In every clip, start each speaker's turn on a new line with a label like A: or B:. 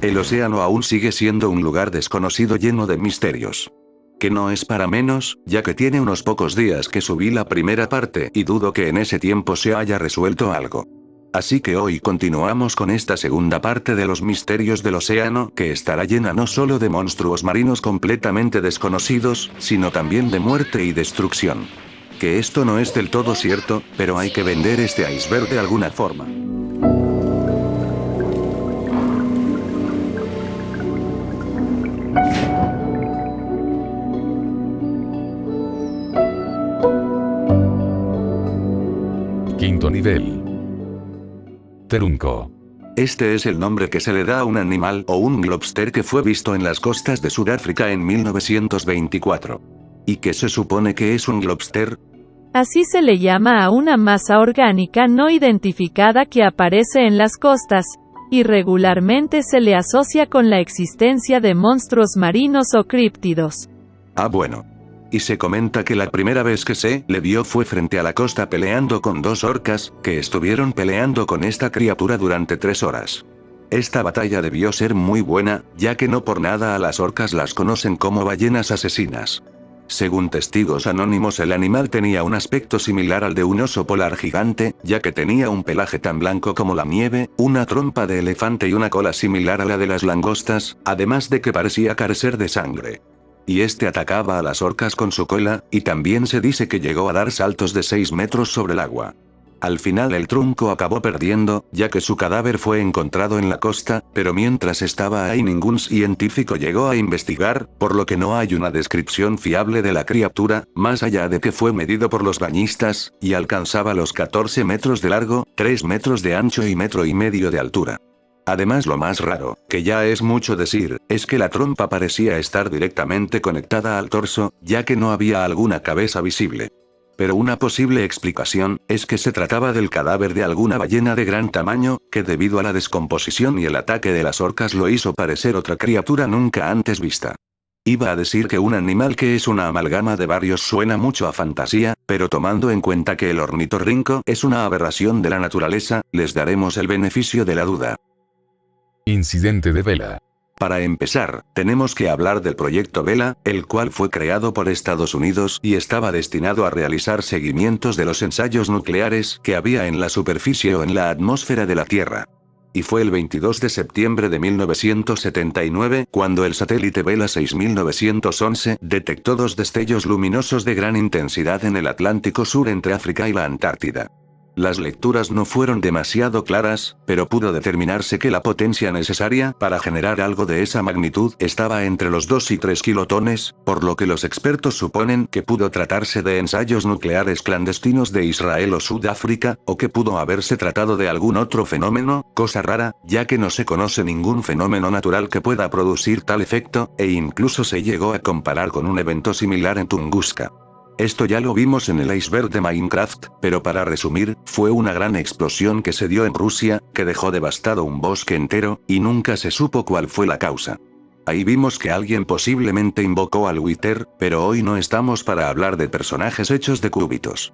A: El océano aún sigue siendo un lugar desconocido lleno de misterios. Que no es para menos, ya que tiene unos pocos días que subí la primera parte y dudo que en ese tiempo se haya resuelto algo. Así que hoy continuamos con esta segunda parte de los misterios del océano, que estará llena no solo de monstruos marinos completamente desconocidos, sino también de muerte y destrucción. Que esto no es del todo cierto, pero hay que vender este iceberg de alguna forma.
B: Quinto nivel. Trunco.
A: Este es el nombre que se le da a un animal o un globster que fue visto en las costas de Sudáfrica en 1924. ¿Y qué se supone que es un globster?
C: Así se le llama a una masa orgánica no identificada que aparece en las costas, y regularmente se le asocia con la existencia de monstruos marinos o críptidos.
A: Ah, bueno. Y se comenta que la primera vez que se le vio fue frente a la costa peleando con dos orcas, que estuvieron peleando con esta criatura durante 3 horas. Esta batalla debió ser muy buena, ya que no por nada a las orcas las conocen como ballenas asesinas. Según testigos anónimos, el animal tenía un aspecto similar al de un oso polar gigante, ya que tenía un pelaje tan blanco como la nieve, una trompa de elefante y una cola similar a la de las langostas, además de que parecía carecer de sangre. Y este atacaba a las orcas con su cola, y también se dice que llegó a dar saltos de 6 metros sobre el agua. Al final el trunco acabó perdiendo, ya que su cadáver fue encontrado en la costa, pero mientras estaba ahí ningún científico llegó a investigar, por lo que no hay una descripción fiable de la criatura, más allá de que fue medido por los bañistas, y alcanzaba los 14 metros de largo, 3 metros de ancho y 1,5 metros de altura. Además, lo más raro, que ya es mucho decir, es que la trompa parecía estar directamente conectada al torso, ya que no había alguna cabeza visible. Pero una posible explicación, es que se trataba del cadáver de alguna ballena de gran tamaño, que debido a la descomposición y el ataque de las orcas lo hizo parecer otra criatura nunca antes vista. Iba a decir que un animal que es una amalgama de varios suena mucho a fantasía, pero tomando en cuenta que el ornitorrinco es una aberración de la naturaleza, les daremos el beneficio de la duda.
B: Incidente de Vela.
A: Para empezar, tenemos que hablar del proyecto Vela, el cual fue creado por Estados Unidos y estaba destinado a realizar seguimientos de los ensayos nucleares que había en la superficie o en la atmósfera de la Tierra. Y fue el 22 de septiembre de 1979 cuando el satélite Vela 6911 detectó 2 destellos luminosos de gran intensidad en el Atlántico Sur entre África y la Antártida. Las lecturas no fueron demasiado claras, pero pudo determinarse que la potencia necesaria para generar algo de esa magnitud estaba entre los 2 y 3 kilotones, por lo que los expertos suponen que pudo tratarse de ensayos nucleares clandestinos de Israel o Sudáfrica, o que pudo haberse tratado de algún otro fenómeno, cosa rara, ya que no se conoce ningún fenómeno natural que pueda producir tal efecto, e incluso se llegó a comparar con un evento similar en Tunguska. Esto ya lo vimos en el iceberg de Minecraft, pero para resumir, fue una gran explosión que se dio en Rusia, que dejó devastado un bosque entero, y nunca se supo cuál fue la causa. Ahí vimos que alguien posiblemente invocó al Wither, pero hoy no estamos para hablar de personajes hechos de cúbitos.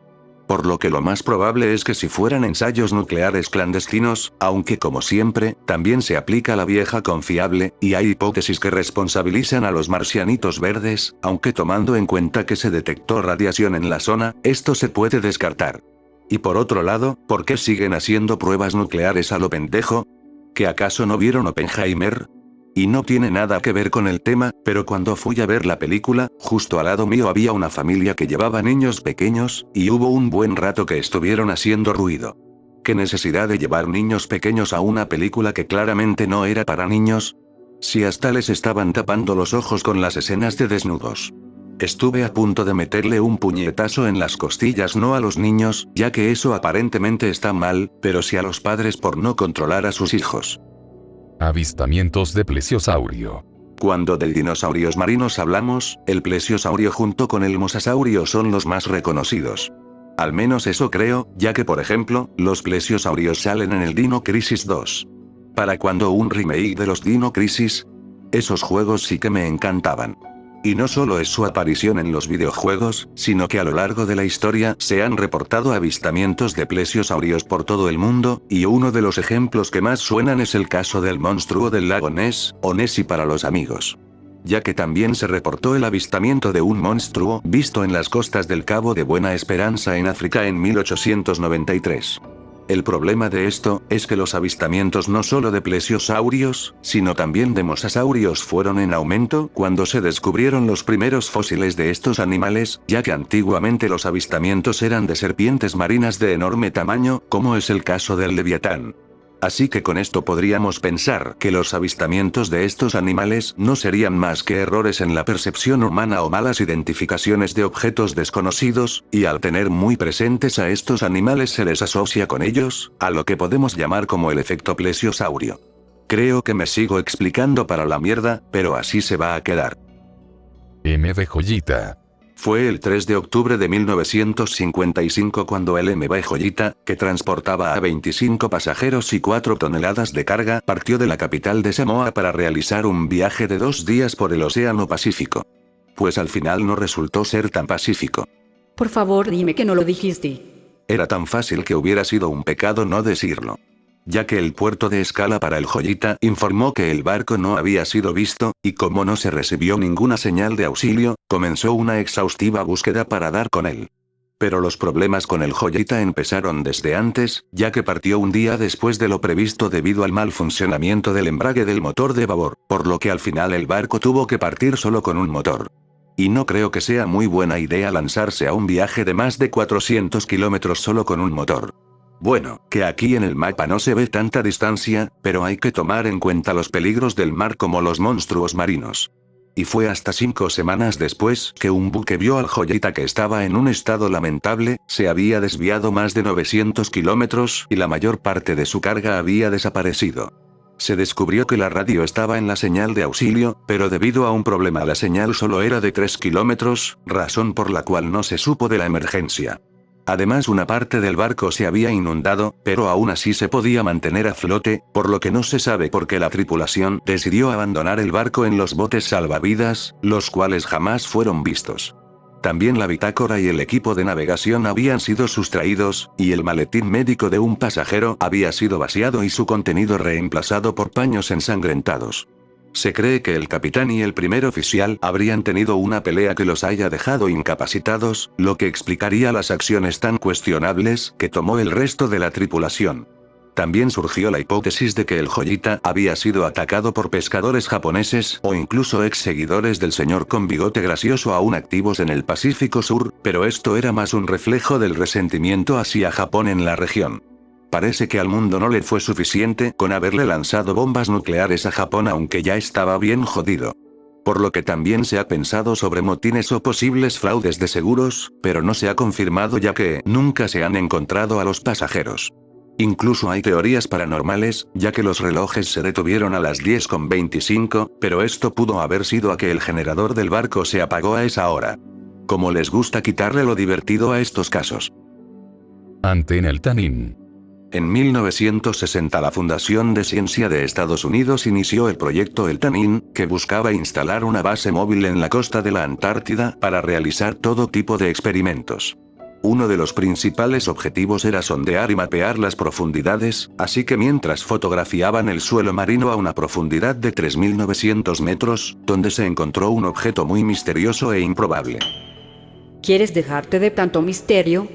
A: Por lo que lo más probable es que si fueran ensayos nucleares clandestinos, aunque como siempre, también se aplica la vieja confiable, y hay hipótesis que responsabilizan a los marcianitos verdes, aunque tomando en cuenta que se detectó radiación en la zona, esto se puede descartar. Y por otro lado, ¿por qué siguen haciendo pruebas nucleares a lo pendejo? ¿Que acaso no vieron Oppenheimer? Y no tiene nada que ver con el tema, pero cuando fui a ver la película, justo al lado mío había una familia que llevaba niños pequeños, y hubo un buen rato que estuvieron haciendo ruido. ¿Qué necesidad de llevar niños pequeños a una película que claramente no era para niños? Si hasta les estaban tapando los ojos con las escenas de desnudos. Estuve a punto de meterle un puñetazo en las costillas, no a los niños, ya que eso aparentemente está mal, pero sí a los padres por no controlar a sus hijos.
B: Avistamientos de plesiosaurio.
A: Cuando de dinosaurios marinos hablamos, el plesiosaurio junto con el mosasaurio son los más reconocidos. Al menos eso creo, ya que por ejemplo, los plesiosaurios salen en el Dino Crisis 2. ¿Para cuando un remake de los Dino Crisis? Esos juegos sí que me encantaban. Y no solo es su aparición en los videojuegos, sino que a lo largo de la historia se han reportado avistamientos de plesiosaurios por todo el mundo, y uno de los ejemplos que más suenan es el caso del monstruo del lago Ness, o Nessie para los amigos. Ya que también se reportó el avistamiento de un monstruo visto en las costas del Cabo de Buena Esperanza en África en 1893. El problema de esto, es que los avistamientos no solo de plesiosaurios, sino también de mosasaurios fueron en aumento cuando se descubrieron los primeros fósiles de estos animales, ya que antiguamente los avistamientos eran de serpientes marinas de enorme tamaño, como es el caso del leviatán. Así que con esto podríamos pensar que los avistamientos de estos animales no serían más que errores en la percepción humana o malas identificaciones de objetos desconocidos, y al tener muy presentes a estos animales se les asocia con ellos, a lo que podemos llamar como el efecto plesiosaurio. Creo que me sigo explicando para la mierda, pero así se va a quedar.
B: MV Joyita.
A: Fue el 3 de octubre de 1955 cuando el MV Joyita, que transportaba a 25 pasajeros y 4 toneladas de carga, partió de la capital de Samoa para realizar un viaje de 2 días por el Océano Pacífico. Pues al final no resultó ser tan pacífico.
D: Por favor, dime que no lo dijiste.
A: Era tan fácil que hubiera sido un pecado no decirlo. Ya que el puerto de escala para el Joyita informó que el barco no había sido visto, y como no se recibió ninguna señal de auxilio, comenzó una exhaustiva búsqueda para dar con él. Pero los problemas con el Joyita empezaron desde antes, ya que partió un día después de lo previsto debido al mal funcionamiento del embrague del motor de babor, por lo que al final el barco tuvo que partir solo con un motor. Y no creo que sea muy buena idea lanzarse a un viaje de más de 400 kilómetros solo con un motor. Bueno, que aquí en el mapa no se ve tanta distancia, pero hay que tomar en cuenta los peligros del mar como los monstruos marinos. Y fue hasta 5 semanas después que un buque vio al Joyita que estaba en un estado lamentable, se había desviado más de 900 kilómetros y la mayor parte de su carga había desaparecido. Se descubrió que la radio estaba en la señal de auxilio, pero debido a un problema la señal solo era de 3 kilómetros, razón por la cual no se supo de la emergencia. Además una parte del barco se había inundado, pero aún así se podía mantener a flote, por lo que no se sabe por qué la tripulación decidió abandonar el barco en los botes salvavidas, los cuales jamás fueron vistos. También la bitácora y el equipo de navegación habían sido sustraídos, y el maletín médico de un pasajero había sido vaciado y su contenido reemplazado por paños ensangrentados. Se cree que el capitán y el primer oficial habrían tenido una pelea que los haya dejado incapacitados, lo que explicaría las acciones tan cuestionables que tomó el resto de la tripulación. También surgió la hipótesis de que el Joyita había sido atacado por pescadores japoneses o incluso ex seguidores del señor con bigote gracioso aún activos en el Pacífico Sur, pero esto era más un reflejo del resentimiento hacia Japón en la región. Parece que al mundo no le fue suficiente con haberle lanzado bombas nucleares a Japón aunque ya estaba bien jodido. Por lo que también se ha pensado sobre motines o posibles fraudes de seguros, pero no se ha confirmado ya que nunca se han encontrado a los pasajeros. Incluso hay teorías paranormales, ya que los relojes se detuvieron a las 10:25, pero esto pudo haber sido a que el generador del barco se apagó a esa hora. Como les gusta quitarle lo divertido a estos casos.
B: Antena El Tanin.
A: En 1960 la Fundación de Ciencia de Estados Unidos inició el proyecto El Tanin, que buscaba instalar una base móvil en la costa de la Antártida para realizar todo tipo de experimentos. Uno de los principales objetivos era sondear y mapear las profundidades, así que mientras fotografiaban el suelo marino a una profundidad de 3.900 metros, donde se encontró un objeto muy misterioso e improbable.
D: ¿Quieres dejarte de tanto misterio?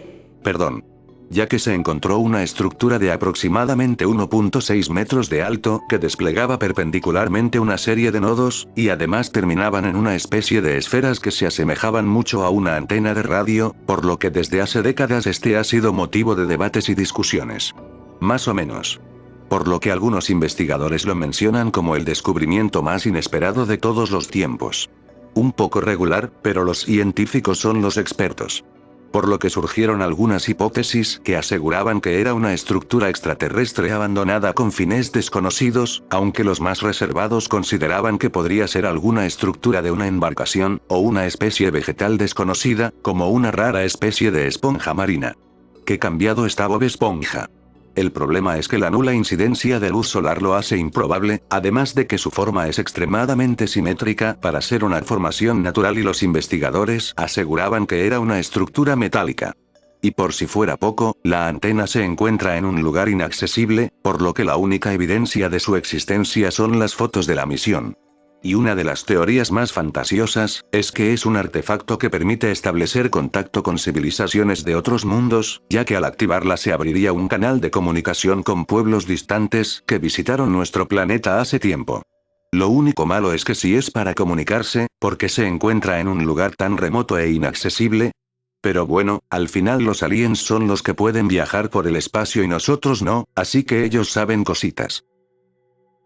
A: Perdón. Ya que se encontró una estructura de aproximadamente 1.6 metros de alto, que desplegaba perpendicularmente una serie de nodos, y además terminaban en una especie de esferas que se asemejaban mucho a una antena de radio, por lo que desde hace décadas este ha sido motivo de debates y discusiones. Más o menos. Por lo que algunos investigadores lo mencionan como el descubrimiento más inesperado de todos los tiempos. Un poco regular, pero los científicos son los expertos. Por lo que surgieron algunas hipótesis que aseguraban que era una estructura extraterrestre abandonada con fines desconocidos, aunque los más reservados consideraban que podría ser alguna estructura de una embarcación, o una especie vegetal desconocida, como una rara especie de esponja marina. ¿Qué cambiado está Bob Esponja? El problema es que la nula incidencia de luz solar lo hace improbable, además de que su forma es extremadamente simétrica para ser una formación natural y los investigadores aseguraban que era una estructura metálica. Y por si fuera poco, la antena se encuentra en un lugar inaccesible, por lo que la única evidencia de su existencia son las fotos de la misión. Y una de las teorías más fantasiosas, es que es un artefacto que permite establecer contacto con civilizaciones de otros mundos, ya que al activarla se abriría un canal de comunicación con pueblos distantes que visitaron nuestro planeta hace tiempo. Lo único malo es que si es para comunicarse, ¿por qué se encuentra en un lugar tan remoto e inaccesible? Pero bueno, al final los aliens son los que pueden viajar por el espacio y nosotros no, así que ellos saben cositas.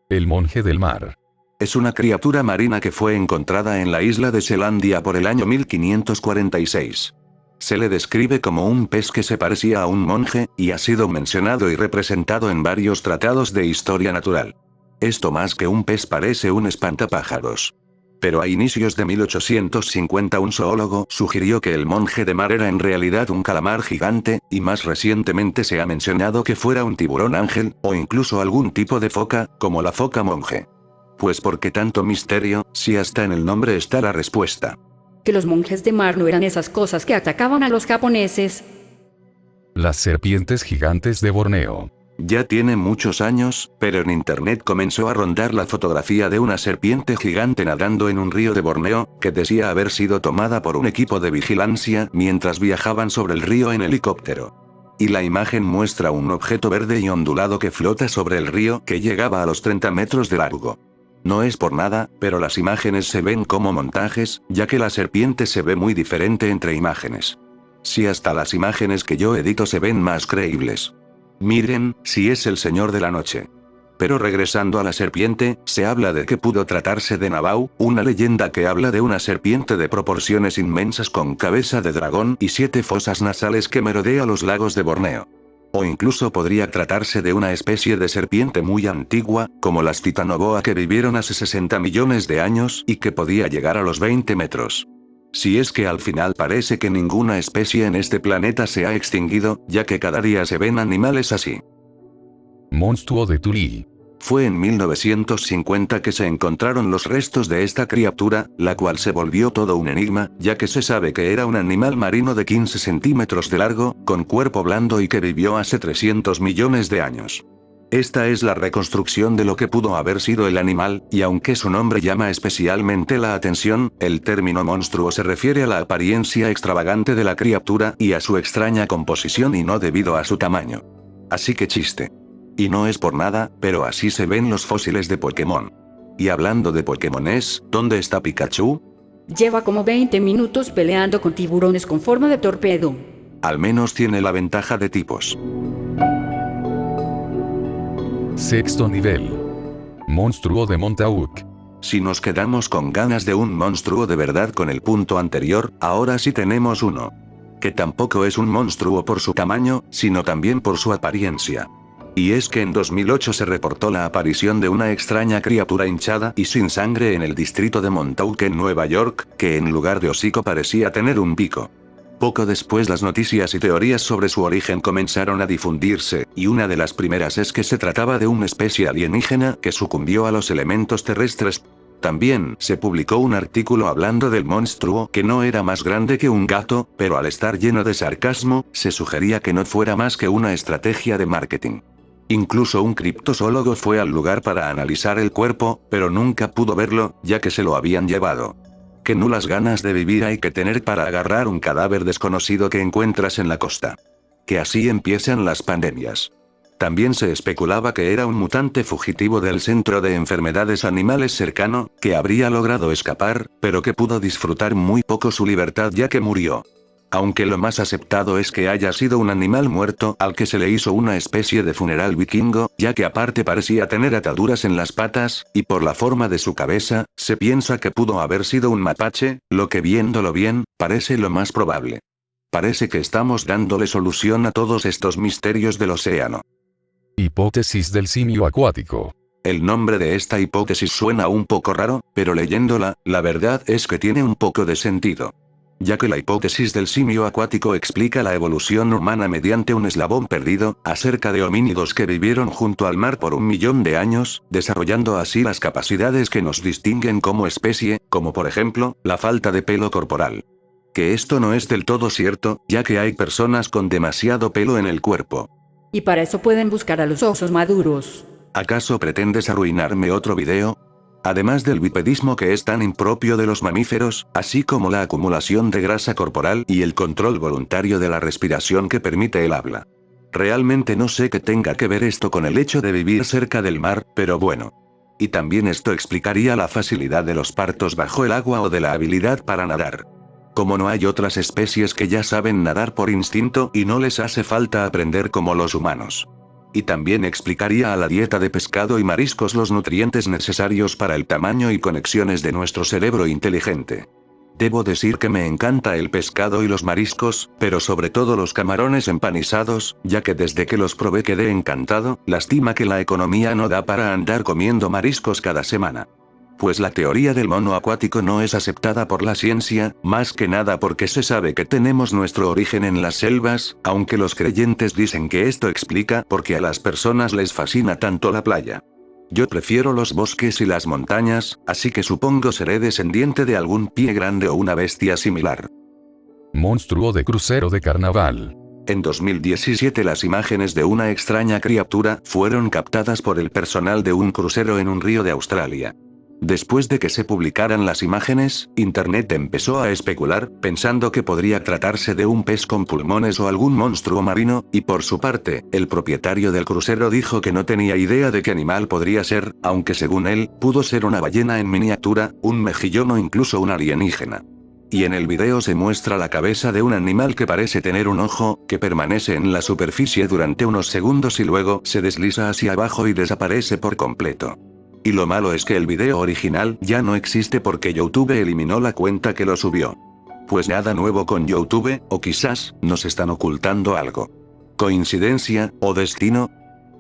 B: El monje del mar.
A: Es una criatura marina que fue encontrada en la isla de Selandia por el año 1546. Se le describe como un pez que se parecía a un monje, y ha sido mencionado y representado en varios tratados de historia natural. Esto más que un pez parece un espantapájaros. Pero a inicios de 1850 un zoólogo sugirió que el monje de mar era en realidad un calamar gigante, y más recientemente se ha mencionado que fuera un tiburón ángel, o incluso algún tipo de foca, como la foca monje. Pues ¿por qué tanto misterio, si hasta en el nombre está la respuesta?
D: Que los monjes de mar no eran esas cosas que atacaban a los japoneses.
B: Las serpientes gigantes de Borneo.
A: Ya tiene muchos años, pero en internet comenzó a rondar la fotografía de una serpiente gigante nadando en un río de Borneo, que decía haber sido tomada por un equipo de vigilancia mientras viajaban sobre el río en helicóptero. Y la imagen muestra un objeto verde y ondulado que flota sobre el río que llegaba a los 30 metros de largo. No es por nada, pero las imágenes se ven como montajes, ya que la serpiente se ve muy diferente entre imágenes. Si hasta las imágenes que yo edito se ven más creíbles. Miren, si es el Señor de la Noche. Pero regresando a la serpiente, se habla de que pudo tratarse de Nabau, una leyenda que habla de una serpiente de proporciones inmensas con cabeza de dragón y 7 fosas nasales que merodea los lagos de Borneo. O incluso podría tratarse de una especie de serpiente muy antigua, como las Titanoboa que vivieron hace 60 millones de años y que podía llegar a los 20 metros. Si es que al final parece que ninguna especie en este planeta se ha extinguido, ya que cada día se ven animales así.
B: Monstruo de Tulí.
A: Fue en 1950 que se encontraron los restos de esta criatura, la cual se volvió todo un enigma, ya que se sabe que era un animal marino de 15 centímetros de largo, con cuerpo blando y que vivió hace 300 millones de años. Esta es la reconstrucción de lo que pudo haber sido el animal, y aunque su nombre llama especialmente la atención, el término monstruo se refiere a la apariencia extravagante de la criatura y a su extraña composición y no debido a su tamaño. Así que chiste. Y no es por nada, pero así se ven los fósiles de Pokémon. Y hablando de Pokémones, ¿dónde está Pikachu?
D: Lleva como 20 minutos peleando con tiburones con forma de torpedo.
A: Al menos tiene la ventaja de tipos.
B: Sexto nivel. Monstruo de Montauk.
A: Si nos quedamos con ganas de un monstruo de verdad con el punto anterior, ahora sí tenemos uno. Que tampoco es un monstruo por su tamaño, sino también por su apariencia. Y es que en 2008 se reportó la aparición de una extraña criatura hinchada y sin sangre en el distrito de Montauk en Nueva York, que en lugar de hocico parecía tener un pico. Poco después las noticias y teorías sobre su origen comenzaron a difundirse, y una de las primeras es que se trataba de una especie alienígena que sucumbió a los elementos terrestres. También se publicó un artículo hablando del monstruo que no era más grande que un gato, pero al estar lleno de sarcasmo, se sugería que no fuera más que una estrategia de marketing. Incluso un criptozoólogo fue al lugar para analizar el cuerpo, pero nunca pudo verlo, ya que se lo habían llevado. Qué nulas ganas de vivir hay que tener para agarrar un cadáver desconocido que encuentras en la costa. Que así empiezan las pandemias. También se especulaba que era un mutante fugitivo del Centro de Enfermedades Animales cercano, que habría logrado escapar, pero que pudo disfrutar muy poco su libertad ya que murió. Aunque lo más aceptado es que haya sido un animal muerto al que se le hizo una especie de funeral vikingo, ya que aparte parecía tener ataduras en las patas, y por la forma de su cabeza, se piensa que pudo haber sido un mapache, lo que viéndolo bien, parece lo más probable. Parece que estamos dándole solución a todos estos misterios del océano.
B: Hipótesis del simio acuático.
A: El nombre de esta hipótesis suena un poco raro, pero leyéndola, la verdad es que tiene un poco de sentido. ya que la hipótesis del simio acuático explica la evolución humana mediante un eslabón perdido, acerca de homínidos que vivieron junto al mar por 1 millón de años, desarrollando así las capacidades que nos distinguen como especie, como por ejemplo, la falta de pelo corporal. Que esto no es del todo cierto, ya que hay personas con demasiado pelo en el cuerpo.
D: Y para eso pueden buscar a los osos maduros.
A: ¿Acaso pretendes arruinarme otro video? Además del bipedismo que es tan impropio de los mamíferos, así como la acumulación de grasa corporal y el control voluntario de la respiración que permite el habla. Realmente no sé qué tenga que ver esto con el hecho de vivir cerca del mar, pero bueno. Y también esto explicaría la facilidad de los partos bajo el agua o de la habilidad para nadar. Como no hay otras especies que ya saben nadar por instinto y no les hace falta aprender como los humanos. Y también explicaría a la dieta de pescado y mariscos los nutrientes necesarios para el tamaño y conexiones de nuestro cerebro inteligente. Debo decir que me encanta el pescado y los mariscos, pero sobre todo los camarones empanizados, ya que desde que los probé quedé encantado. Lástima que la economía no da para andar comiendo mariscos cada semana. Pues la teoría del mono acuático no es aceptada por la ciencia, más que nada porque se sabe que tenemos nuestro origen en las selvas, aunque los creyentes dicen que esto explica por qué a las personas les fascina tanto la playa. Yo prefiero los bosques y las montañas, así que supongo seré descendiente de algún pie grande o una bestia similar.
B: Monstruo de crucero de carnaval.
A: En 2017 las imágenes de una extraña criatura fueron captadas por el personal de un crucero en un río de Australia. Después de que se publicaran las imágenes, Internet empezó a especular, pensando que podría tratarse de un pez con pulmones o algún monstruo marino, y por su parte, el propietario del crucero dijo que no tenía idea de qué animal podría ser, aunque según él, pudo ser una ballena en miniatura, un mejillón o incluso un alienígena. Y en el video se muestra la cabeza de un animal que parece tener un ojo, que permanece en la superficie durante unos segundos y luego se desliza hacia abajo y desaparece por completo. Y lo malo es que el video original ya no existe porque YouTube eliminó la cuenta que lo subió. Pues nada nuevo con YouTube, o quizás, nos están ocultando algo. ¿Coincidencia, o destino?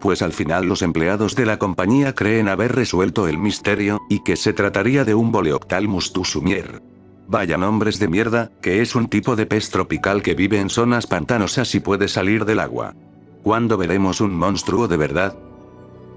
A: Pues al final los empleados de la compañía creen haber resuelto el misterio, y que se trataría de un Boleoctalmus tusumier. Vaya nombres de mierda, que es un tipo de pez tropical que vive en zonas pantanosas y puede salir del agua. ¿Cuándo veremos un monstruo de verdad?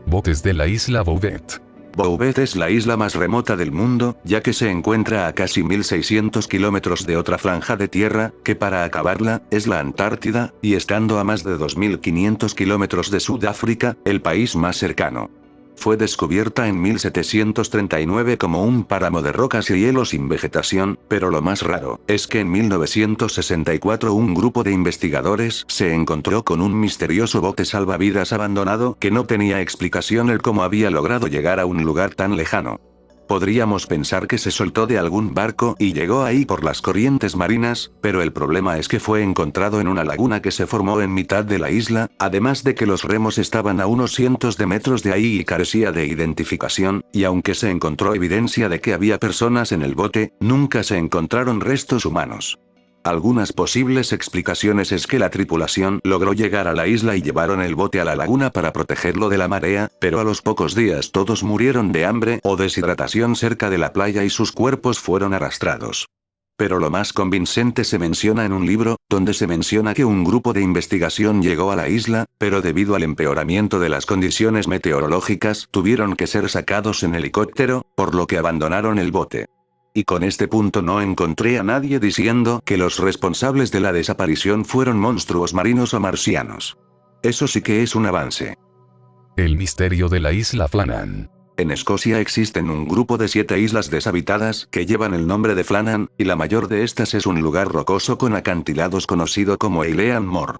B: Botes de la isla Bouvet.
A: Bouvet es la isla más remota del mundo, ya que se encuentra a casi 1600 kilómetros de otra franja de tierra, que para acabarla, es la Antártida, y estando a más de 2500 kilómetros de Sudáfrica, el país más cercano. Fue descubierta en 1739 como un páramo de rocas y hielo sin vegetación, pero lo más raro, es que en 1964 un grupo de investigadores se encontró con un misterioso bote salvavidas abandonado que no tenía explicación el cómo había logrado llegar a un lugar tan lejano. Podríamos pensar que se soltó de algún barco y llegó ahí por las corrientes marinas, pero el problema es que fue encontrado en una laguna que se formó en mitad de la isla, además de que los remos estaban a unos cientos de metros de ahí y carecía de identificación, y aunque se encontró evidencia de que había personas en el bote, nunca se encontraron restos humanos. Algunas posibles explicaciones es que la tripulación logró llegar a la isla y llevaron el bote a la laguna para protegerlo de la marea, pero a los pocos días todos murieron de hambre o deshidratación cerca de la playa y sus cuerpos fueron arrastrados. Pero lo más convincente se menciona en un libro, donde se menciona que un grupo de investigación llegó a la isla, pero debido al empeoramiento de las condiciones meteorológicas tuvieron que ser sacados en helicóptero, por lo que abandonaron el bote. Y con este punto no encontré a nadie diciendo que los responsables de la desaparición fueron monstruos marinos o marcianos. Eso sí que es un avance.
B: El misterio de la isla Flannan.
A: En Escocia existen un grupo de 7 islas deshabitadas que llevan el nombre de Flannan, y la mayor de estas es un lugar rocoso con acantilados conocido como Eilean Mor.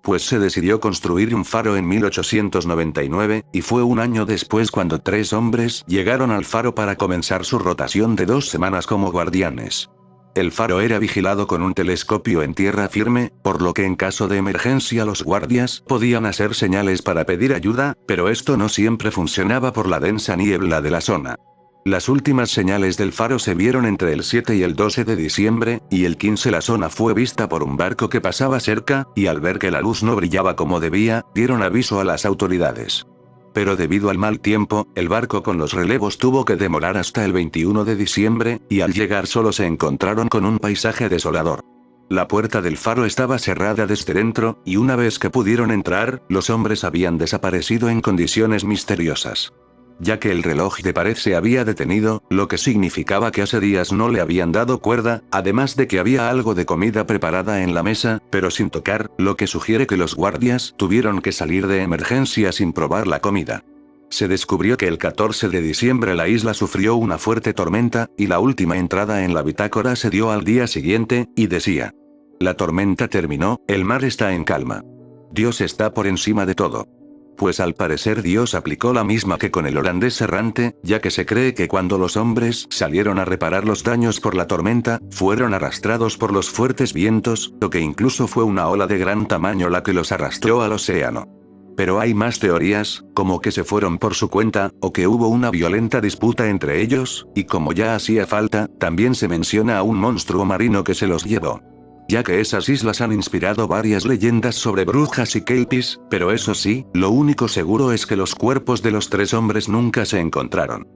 A: Pues se decidió construir un faro en 1899, y fue un año después cuando 3 hombres llegaron al faro para comenzar su rotación de 2 semanas como guardianes. El faro era vigilado con un telescopio en tierra firme, por lo que en caso de emergencia los guardias podían hacer señales para pedir ayuda, pero esto no siempre funcionaba por la densa niebla de la zona. Las últimas señales del faro se vieron entre el 7 y el 12 de diciembre, y el 15 la zona fue vista por un barco que pasaba cerca, y al ver que la luz no brillaba como debía, dieron aviso a las autoridades. pero debido al mal tiempo, el barco con los relevos tuvo que demorar hasta el 21 de diciembre, y al llegar solo se encontraron con un paisaje desolador. La puerta del faro estaba cerrada desde dentro, y una vez que pudieron entrar, los hombres habían desaparecido en condiciones misteriosas. Ya que el reloj de pared se había detenido, lo que significaba que hace días no le habían dado cuerda, además de que había algo de comida preparada en la mesa, pero sin tocar, lo que sugiere que los guardias tuvieron que salir de emergencia sin probar la comida. Se descubrió que el 14 de diciembre la isla sufrió una fuerte tormenta, y la última entrada en la bitácora se dio al día siguiente, y decía: la tormenta terminó, el mar está en calma. Dios está por encima de todo. Pues al parecer Dios aplicó la misma que con el holandés errante, ya que se cree que cuando los hombres salieron a reparar los daños por la tormenta, fueron arrastrados por los fuertes vientos, o que incluso fue una ola de gran tamaño la que los arrastró al océano. Pero hay más teorías, como que se fueron por su cuenta, o que hubo una violenta disputa entre ellos, y como ya hacía falta, también se menciona a un monstruo marino que se los llevó. Ya que esas islas han inspirado varias leyendas sobre brujas y kelpies, pero eso sí, lo único seguro es que los cuerpos de los 3 hombres nunca se encontraron.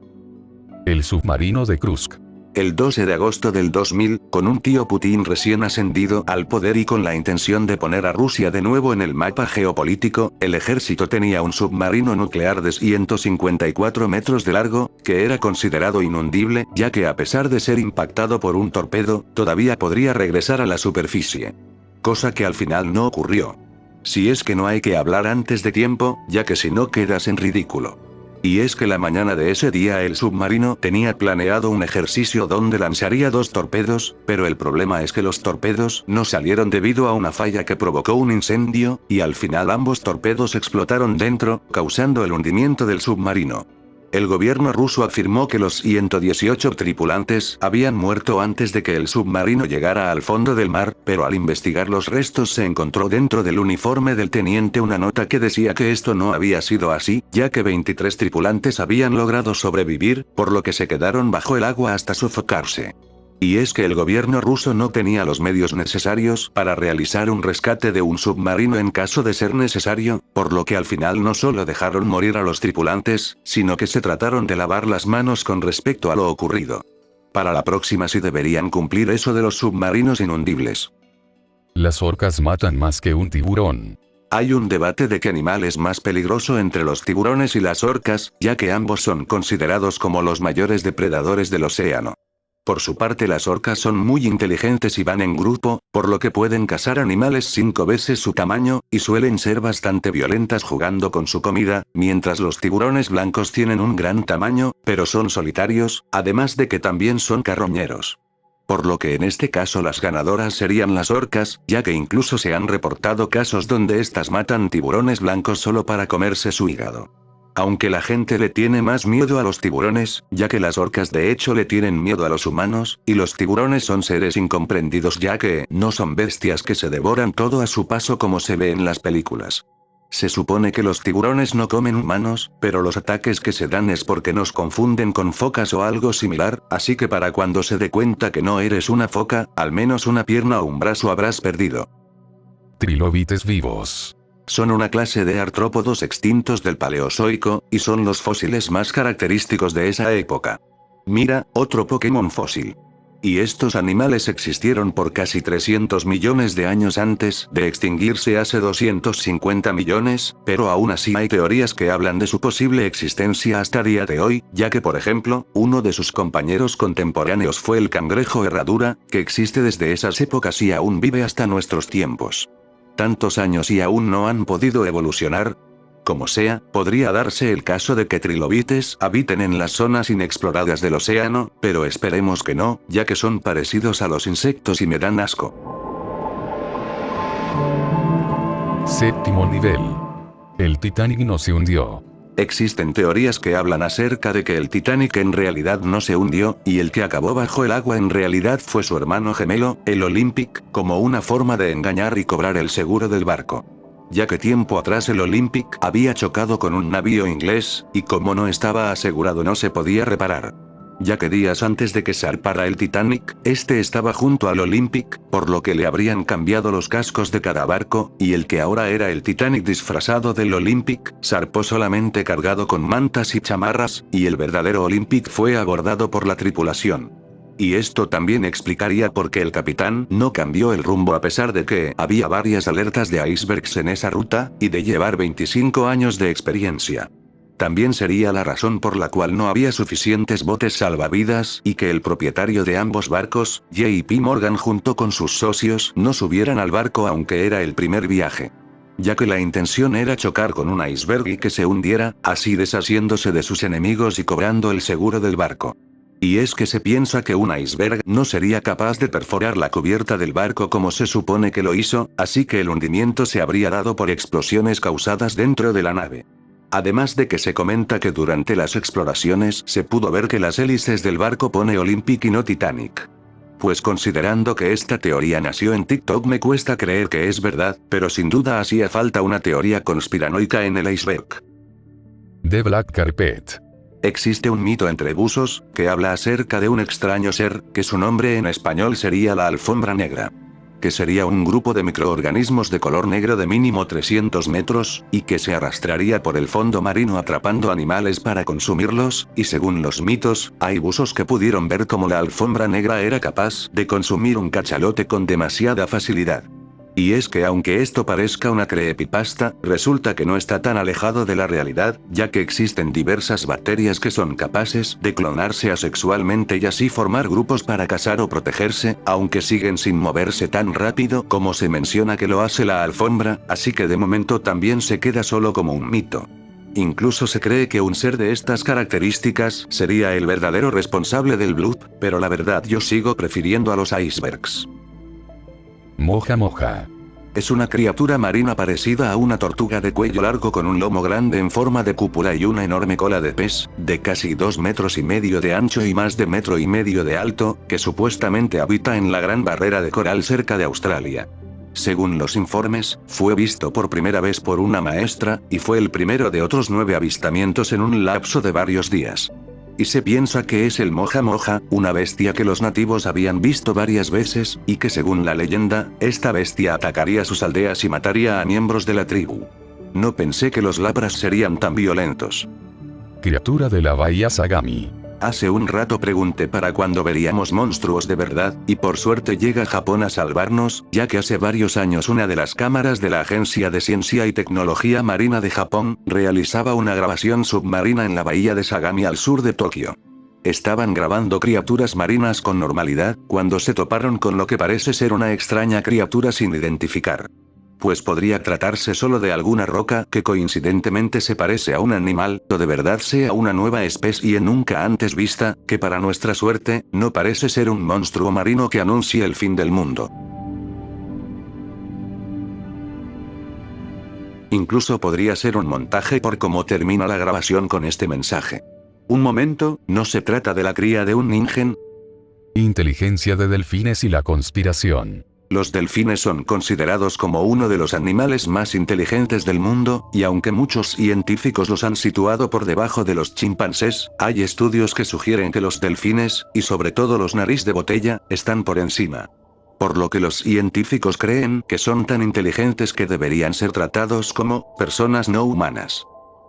B: El submarino de Kursk.
A: El 12 de agosto del 2000, con un tío Putin recién ascendido al poder y con la intención de poner a Rusia de nuevo en el mapa geopolítico, el ejército tenía un submarino nuclear de 154 metros de largo, que era considerado inundible, ya que a pesar de ser impactado por un torpedo, todavía podría regresar a la superficie. Cosa que al final no ocurrió. Si es que no hay que hablar antes de tiempo, ya que si no quedas en ridículo. Y es que la mañana de ese día el submarino tenía planeado un ejercicio donde lanzaría 2 torpedos, pero el problema es que los torpedos no salieron debido a una falla que provocó un incendio, y al final ambos torpedos explotaron dentro, causando el hundimiento del submarino. El gobierno ruso afirmó que los 118 tripulantes habían muerto antes de que el submarino llegara al fondo del mar, pero al investigar los restos se encontró dentro del uniforme del teniente una nota que decía que esto no había sido así, ya que 23 tripulantes habían logrado sobrevivir, por lo que se quedaron bajo el agua hasta sofocarse. Y es que el gobierno ruso no tenía los medios necesarios para realizar un rescate de un submarino en caso de ser necesario, por lo que al final no solo dejaron morir a los tripulantes, sino que se trataron de lavar las manos con respecto a lo ocurrido. Para la próxima sí deberían cumplir eso de los submarinos inundibles.
B: Las orcas matan más que un tiburón.
A: Hay un debate de qué animal es más peligroso entre los tiburones y las orcas, ya que ambos son considerados como los mayores depredadores del océano. Por su parte las orcas son muy inteligentes y van en grupo, por lo que pueden cazar animales 5 veces su tamaño, y suelen ser bastante violentas jugando con su comida, mientras los tiburones blancos tienen un gran tamaño, pero son solitarios, además de que también son carroñeros. Por lo que en este caso las ganadoras serían las orcas, ya que incluso se han reportado casos donde estas matan tiburones blancos solo para comerse su hígado. Aunque la gente le tiene más miedo a los tiburones, ya que las orcas de hecho le tienen miedo a los humanos, y los tiburones son seres incomprendidos ya que no son bestias que se devoran todo a su paso como se ve en las películas. Se supone que los tiburones no comen humanos, pero los ataques que se dan es porque nos confunden con focas o algo similar, así que para cuando se dé cuenta que no eres una foca, al menos una pierna o un brazo habrás perdido.
B: Trilobites vivos.
A: Son una clase de artrópodos extintos del Paleozoico, y son los fósiles más característicos de esa época. Mira, otro Pokémon fósil. Y estos animales existieron por casi 300 millones de años antes de extinguirse hace 250 millones, pero aún así hay teorías que hablan de su posible existencia hasta día de hoy, ya que por ejemplo, uno de sus compañeros contemporáneos fue el cangrejo herradura, que existe desde esas épocas y aún vive hasta nuestros tiempos. Tantos años y aún no han podido evolucionar. Como sea, podría darse el caso de que trilobites habiten en las zonas inexploradas del océano, pero esperemos que no, ya que son parecidos a los insectos y me dan asco.
B: Séptimo nivel. El Titanic no se hundió.
A: Existen teorías que hablan acerca de que el Titanic en realidad no se hundió, y el que acabó bajo el agua en realidad fue su hermano gemelo, el Olympic, como una forma de engañar y cobrar el seguro del barco. Ya que tiempo atrás el Olympic había chocado con un navío inglés, y como no estaba asegurado no se podía reparar. ya que días antes de que zarpara el Titanic, este estaba junto al Olympic, por lo que le habrían cambiado los cascos de cada barco, y el que ahora era el Titanic disfrazado del Olympic, zarpó solamente cargado con mantas y chamarras, y el verdadero Olympic fue abordado por la tripulación. Y esto también explicaría por qué el capitán no cambió el rumbo a pesar de que había varias alertas de icebergs en esa ruta, y de llevar 25 años de experiencia. También sería la razón por la cual no había suficientes botes salvavidas, y que el propietario de ambos barcos, J.P. Morgan junto con sus socios, no subieran al barco aunque era el primer viaje. Ya que la intención era chocar con un iceberg y que se hundiera, así deshaciéndose de sus enemigos y cobrando el seguro del barco. Y es que se piensa que un iceberg no sería capaz de perforar la cubierta del barco como se supone que lo hizo, así que el hundimiento se habría dado por explosiones causadas dentro de la nave. Además de que se comenta que durante las exploraciones se pudo ver que las hélices del barco pone Olympic y no Titanic. Pues considerando que esta teoría nació en TikTok me cuesta creer que es verdad, pero sin duda hacía falta una teoría conspiranoica en el iceberg.
B: The Black Carpet.
A: Existe un mito entre buzos, que habla acerca de un extraño ser, que su nombre en español sería la alfombra negra. Que sería un grupo de microorganismos de color negro de mínimo 300 metros, y que se arrastraría por el fondo marino atrapando animales para consumirlos, y según los mitos, hay buzos que pudieron ver cómo la alfombra negra era capaz de consumir un cachalote con demasiada facilidad. Y es que aunque esto parezca una creepypasta, resulta que no está tan alejado de la realidad, ya que existen diversas bacterias que son capaces de clonarse asexualmente y así formar grupos para cazar o protegerse, aunque siguen sin moverse tan rápido como se menciona que lo hace la alfombra, así que de momento también se queda solo como un mito. Incluso se cree que un ser de estas características sería el verdadero responsable del bloop, pero la verdad yo sigo prefiriendo a los icebergs.
B: Moja Moja.
A: Es una criatura marina parecida a una tortuga de cuello largo con un lomo grande en forma de cúpula y una enorme cola de pez, de casi 2,5 metros de ancho y más de 1,5 metros de alto, que supuestamente habita en la Gran Barrera de Coral cerca de Australia. Según los informes, fue visto por primera vez por una maestra, y fue el primero de otros 9 avistamientos en un lapso de varios días. Y se piensa que es el Moja Moja, una bestia que los nativos habían visto varias veces, y que según la leyenda, esta bestia atacaría sus aldeas y mataría a miembros de la tribu. No pensé que los lapras serían tan violentos.
B: Criatura de la Bahía Sagami.
A: Hace un rato pregunté para cuándo veríamos monstruos de verdad, y por suerte llega Japón a salvarnos, ya que hace varios años una de las cámaras de la Agencia de Ciencia y Tecnología Marina de Japón, realizaba una grabación submarina en la bahía de Sagami al sur de Tokio. Estaban grabando criaturas marinas con normalidad, cuando se toparon con lo que parece ser una extraña criatura sin identificar. Pues podría tratarse solo de alguna roca que coincidentemente se parece a un animal, o de verdad sea una nueva especie nunca antes vista, que para nuestra suerte, no parece ser un monstruo marino que anuncie el fin del mundo. Incluso podría ser un montaje por cómo termina la grabación con este mensaje. Un momento, ¿no se trata de la cría de un ningen?
B: Inteligencia de delfines y la conspiración.
A: Los delfines son considerados como uno de los animales más inteligentes del mundo, y aunque muchos científicos los han situado por debajo de los chimpancés, hay estudios que sugieren que los delfines, y sobre todo los nariz de botella, están por encima. Por lo que los científicos creen que son tan inteligentes que deberían ser tratados como personas no humanas.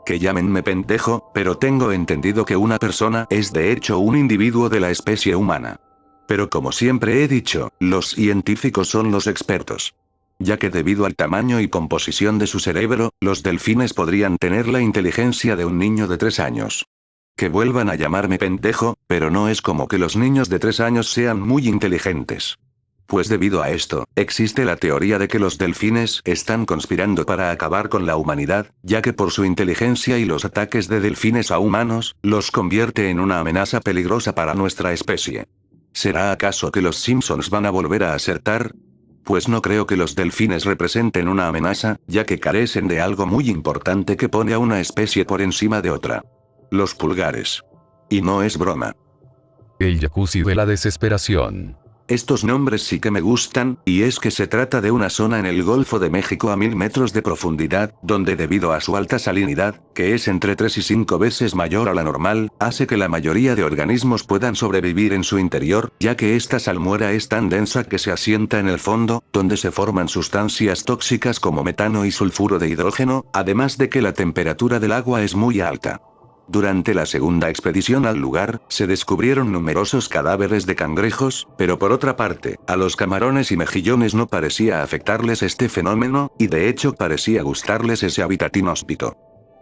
A: Que llámenme pendejo, pero tengo entendido que una persona es de hecho un individuo de la especie humana. Pero como siempre he dicho, los científicos son los expertos. Ya que debido al tamaño y composición de su cerebro, los delfines podrían tener la inteligencia de un niño de 3 años. Que vuelvan a llamarme pendejo, pero no es como que los niños de 3 años sean muy inteligentes. Pues debido a esto, existe la teoría de que los delfines están conspirando para acabar con la humanidad, ya que por su inteligencia y los ataques de delfines a humanos, los convierte en una amenaza peligrosa para nuestra especie. ¿Será acaso que los Simpsons van a volver a acertar? Pues no creo que los delfines representen una amenaza, ya que carecen de algo muy importante que pone a una especie por encima de otra. Los pulgares. Y no es broma.
B: El jacuzzi de la desesperación.
A: estos nombres sí que me gustan, y es que se trata de una zona en el Golfo de México a 1000 metros de profundidad, donde debido a su alta salinidad, que es entre 3 y 5 veces mayor a la normal, hace que la mayoría de organismos puedan sobrevivir en su interior, ya que esta salmuera es tan densa que se asienta en el fondo, donde se forman sustancias tóxicas como metano y sulfuro de hidrógeno, además de que la temperatura del agua es muy alta. Durante la segunda expedición al lugar, se descubrieron numerosos cadáveres de cangrejos, pero por otra parte, a los camarones y mejillones no parecía afectarles este fenómeno, y de hecho parecía gustarles ese hábitat inhóspito.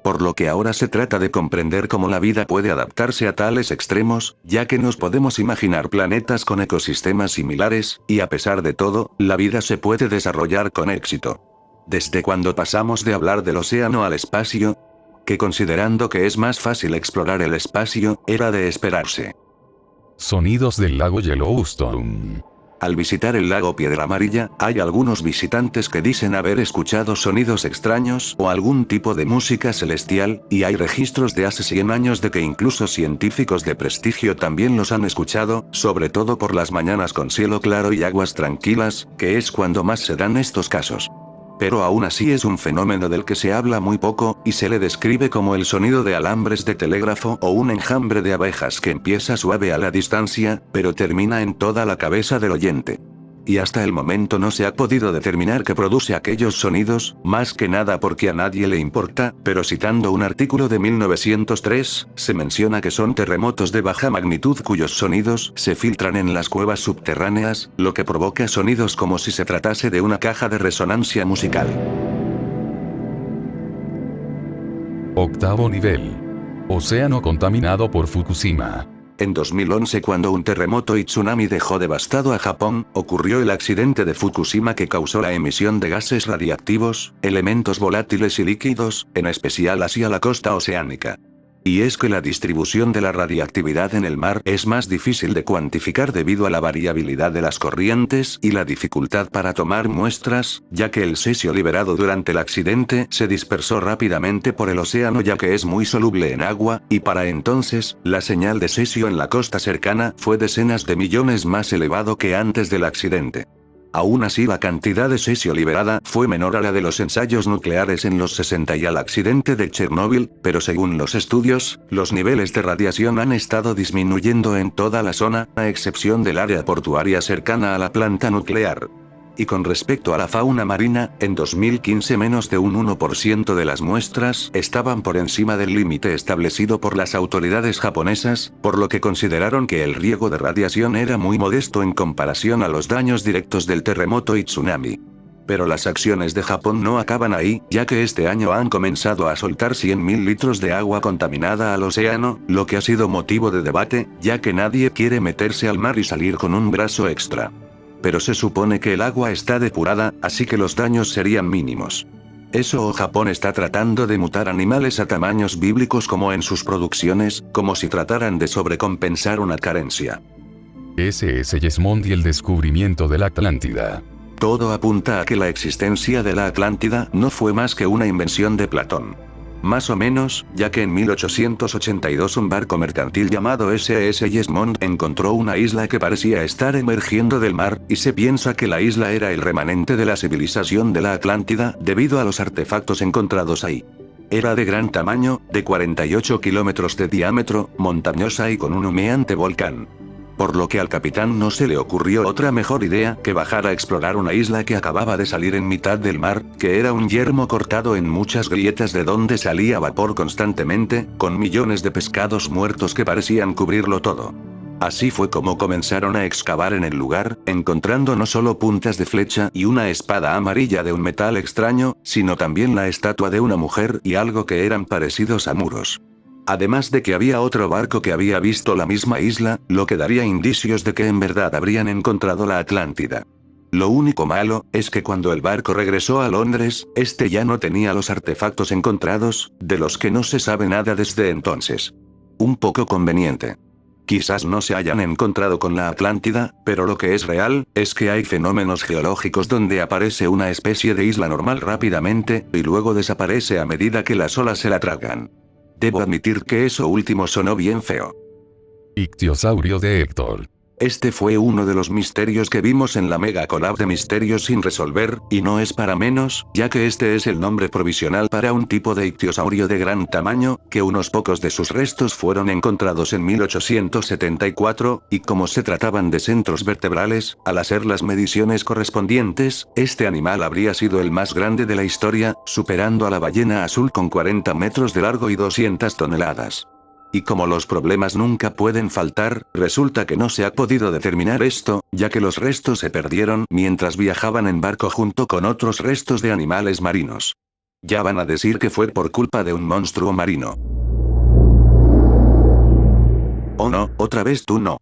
A: Por lo que ahora se trata de comprender cómo la vida puede adaptarse a tales extremos, ya que nos podemos imaginar planetas con ecosistemas similares, y a pesar de todo, la vida se puede desarrollar con éxito. ¿Desde cuando pasamos de hablar del océano al espacio? Que considerando que es más fácil explorar el espacio, era de esperarse.
B: Sonidos del lago Yellowstone.
A: Al visitar el lago Piedra Amarilla, hay algunos visitantes que dicen haber escuchado sonidos extraños o algún tipo de música celestial, y hay registros de hace 100 años de que incluso científicos de prestigio también los han escuchado, sobre todo por las mañanas con cielo claro y aguas tranquilas, que es cuando más se dan estos casos. Pero aún así es un fenómeno del que se habla muy poco, y se le describe como el sonido de alambres de telégrafo o un enjambre de abejas que empieza suave a la distancia, pero termina en toda la cabeza del oyente. Y hasta el momento no se ha podido determinar qué produce aquellos sonidos, más que nada porque a nadie le importa, pero citando un artículo de 1903, se menciona que son terremotos de baja magnitud cuyos sonidos se filtran en las cuevas subterráneas, lo que provoca sonidos como si se tratase de una caja de resonancia musical.
B: Octavo nivel. Océano contaminado por Fukushima.
A: En 2011, cuando un terremoto y tsunami dejó devastado a Japón, ocurrió el accidente de Fukushima que causó la emisión de gases radiactivos, elementos volátiles y líquidos, en especial hacia la costa oceánica. Y es que la distribución de la radiactividad en el mar es más difícil de cuantificar debido a la variabilidad de las corrientes y la dificultad para tomar muestras, ya que el cesio liberado durante el accidente se dispersó rápidamente por el océano ya que es muy soluble en agua, y para entonces, la señal de cesio en la costa cercana fue decenas de millones más elevado que antes del accidente. Aún así, la cantidad de cesio liberada fue menor a la de los ensayos nucleares en los 60 y al accidente de Chernóbil, pero según los estudios, los niveles de radiación han estado disminuyendo en toda la zona, a excepción del área portuaria cercana a la planta nuclear. Y con respecto a la fauna marina, en 2015 menos de un 1% de las muestras estaban por encima del límite establecido por las autoridades japonesas, por lo que consideraron que el riesgo de radiación era muy modesto en comparación a los daños directos del terremoto y tsunami. Pero las acciones de Japón no acaban ahí, ya que este año han comenzado a soltar 100.000 litros de agua contaminada al océano, lo que ha sido motivo de debate, ya que nadie quiere meterse al mar y salir con un brazo extra. Pero se supone que el agua está depurada, así que los daños serían mínimos. Eso o Japón está tratando de mutar animales a tamaños bíblicos como en sus producciones, como si trataran de sobrecompensar una carencia.
B: SS Yesmond y el descubrimiento de la Atlántida.
A: Todo apunta a que la existencia de la Atlántida no fue más que una invención de Platón. Más o menos, ya que en 1882 un barco mercantil llamado SS Yesmond encontró una isla que parecía estar emergiendo del mar, y se piensa que la isla era el remanente de la civilización de la Atlántida, debido a los artefactos encontrados ahí. Era de gran tamaño, de 48 kilómetros de diámetro, montañosa y con un humeante volcán. Por lo que al capitán no se le ocurrió otra mejor idea que bajar a explorar una isla que acababa de salir en mitad del mar, que era un yermo cortado en muchas grietas de donde salía vapor constantemente, con millones de pescados muertos que parecían cubrirlo todo. Así fue como comenzaron a excavar en el lugar, encontrando no solo puntas de flecha y una espada amarilla de un metal extraño, sino también la estatua de una mujer y algo que eran parecidos a muros. Además de que había otro barco que había visto la misma isla, lo que daría indicios de que en verdad habrían encontrado la Atlántida. Lo único malo, es que cuando el barco regresó a Londres, este ya no tenía los artefactos encontrados, de los que no se sabe nada desde entonces. Un poco conveniente. Quizás no se hayan encontrado con la Atlántida, pero lo que es real, es que hay fenómenos geológicos donde aparece una especie de isla normal rápidamente, y luego desaparece a medida que las olas se la tragan. Debo admitir que eso último sonó bien feo.
B: Ictiosaurio de Héctor.
A: Este fue uno de los misterios que vimos en la Mega Collab de misterios sin resolver, y no es para menos, ya que este es el nombre provisional para un tipo de ictiosaurio de gran tamaño, que unos pocos de sus restos fueron encontrados en 1874, y como se trataban de centros vertebrales, al hacer las mediciones correspondientes, este animal habría sido el más grande de la historia, superando a la ballena azul con 40 metros de largo y 200 toneladas. Y como los problemas nunca pueden faltar, resulta que no se ha podido determinar esto, ya que los restos se perdieron mientras viajaban en barco junto con otros restos de animales marinos. Ya van a decir que fue por culpa de un monstruo marino. Oh no, otra vez tú no.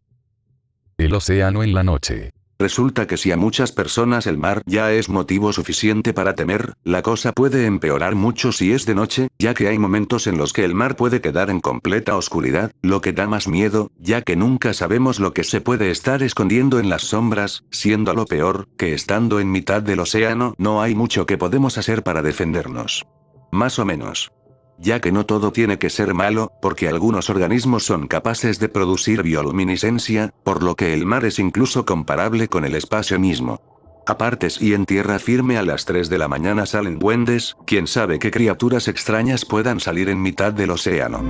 B: El océano en la noche.
A: Resulta que si a muchas personas el mar ya es motivo suficiente para temer, la cosa puede empeorar mucho si es de noche, ya que hay momentos en los que el mar puede quedar en completa oscuridad, lo que da más miedo, ya que nunca sabemos lo que se puede estar escondiendo en las sombras, siendo lo peor, que estando en mitad del océano no hay mucho que podemos hacer para defendernos. Más o menos. Ya que no todo tiene que ser malo, porque algunos organismos son capaces de producir bioluminiscencia, por lo que el mar es incluso comparable con el espacio mismo. Aparte, si en tierra firme a las 3 de la mañana salen duendes, quién sabe qué criaturas extrañas puedan salir en mitad del océano.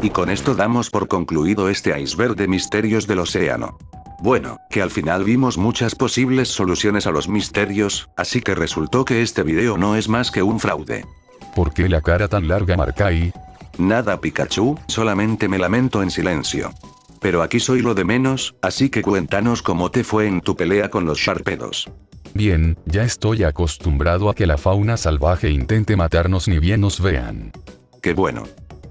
A: Y con esto damos por concluido este iceberg de misterios del océano. Bueno, que al final vimos muchas posibles soluciones a los misterios, así que resultó que este video no es más que un fraude.
B: ¿Por qué la cara tan larga, Markai?
A: Nada, Pikachu, solamente me lamento en silencio. Pero aquí soy lo de menos, así que cuéntanos cómo te fue en tu pelea con los Sharpedos.
B: Bien, ya estoy acostumbrado a que la fauna salvaje intente matarnos ni bien nos vean.
A: Qué bueno.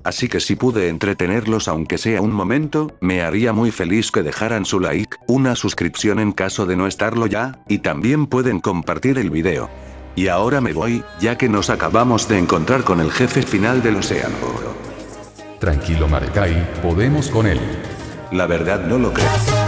A: Así que si pude entretenerlos aunque sea un momento, me haría muy feliz que dejaran su like, una suscripción en caso de no estarlo ya, y también pueden compartir el video. Y ahora me voy, ya que nos acabamos de encontrar con el jefe final del océano.
B: Tranquilo, Markai, podemos con él.
A: La verdad no lo creo.